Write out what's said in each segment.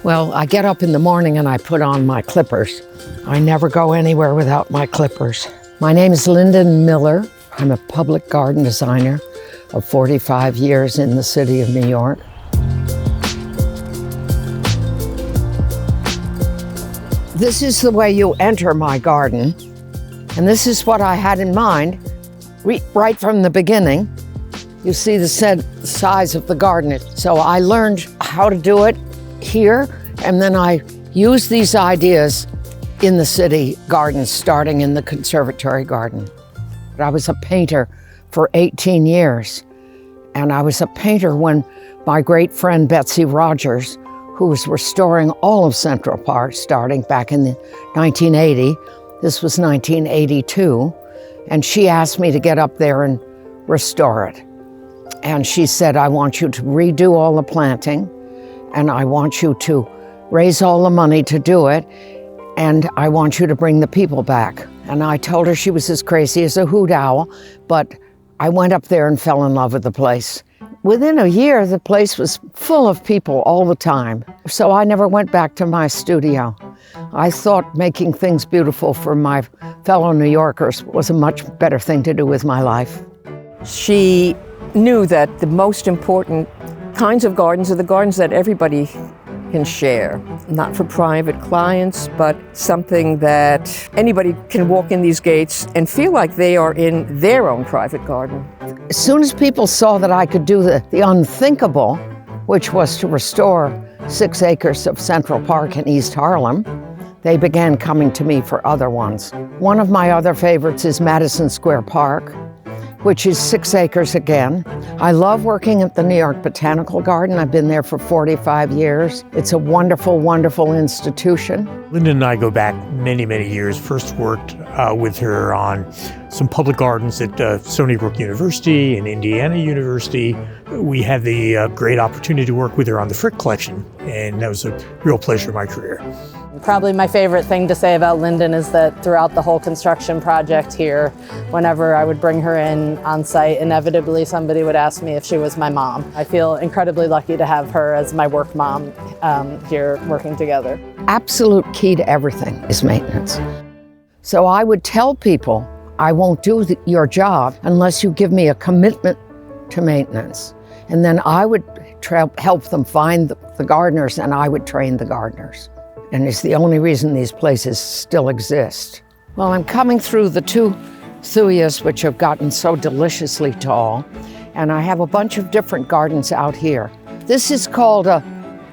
Well, I get up in the morning and I put on my clippers. I never go anywhere without my clippers. My name is Lynden Miller. I'm a public garden designer of 45 years in the city of New York. This is the way you enter my garden, and this is what I had in mind right from the beginning. You see the size of the garden. So I learned how to do it here, and then I used these ideas in the city gardens, starting in the conservatory garden. I was a painter for 18 years, and I was a painter when my great friend Betsy Rogers, who was restoring all of Central Park starting back in 1980, this was 1982, and she asked me to get up there and restore it. And she said, I want you to redo all the planting, and I want you to raise all the money to do it, and I want you to bring the people back. And I told her she was as crazy as a hoot owl, but I went up there and fell in love with the place. Within a year, the place was full of people all the time, so I never went back to my studio. I thought making things beautiful for my fellow New Yorkers was a much better thing to do with my life. She knew that the most important kinds of gardens are the gardens that everybody can share. Not for private clients, but something that anybody can walk in these gates and feel like they are in their own private garden. As soon as people saw that I could do the unthinkable, which was to restore 6 acres of Central Park in East Harlem, they began coming to me for other ones. One of my other favorites is Madison Square Park, which is 6 acres again. I love working at the New York Botanical Garden. I've been there for 45 years. It's a wonderful, wonderful institution. Lynden and I go back many, many years. First worked with her on some public gardens at Stony Brook University and Indiana University. We had the great opportunity to work with her on the Frick collection, and that was a real pleasure in my career. Probably my favorite thing to say about Lynden is that throughout the whole construction project here, whenever I would bring her in on site, inevitably somebody would ask me if she was my mom. I feel incredibly lucky to have her as my work mom here working together. Absolute key to everything is maintenance. So I would tell people, I won't do your job unless you give me a commitment to maintenance. And then I would help them find the gardeners, and I would train the gardeners. And it's the only reason these places still exist. Well, I'm coming through the 2 thujas, which have gotten so deliciously tall, and I have a bunch of different gardens out here. This is called a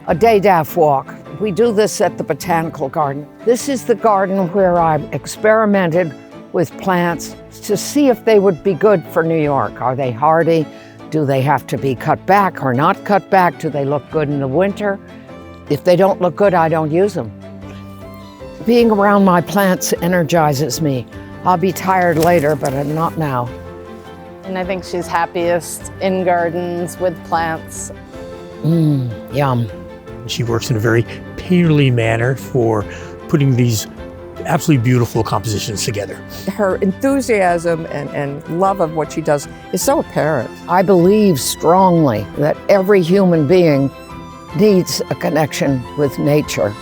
Daydaff walk. We do this at the Botanical Garden. This is the garden where I experimented with plants to see if they would be good for New York. Are they hardy? Do they have to be cut back or not cut back? Do they look good in the winter? If they don't look good, I don't use them. Being around my plants energizes me. I'll be tired later, but I'm not now. And I think she's happiest in gardens with plants. Yum. She works in a very painterly manner for putting these absolutely beautiful compositions together. Her enthusiasm and love of what she does is so apparent. I believe strongly that every human being needs a connection with nature.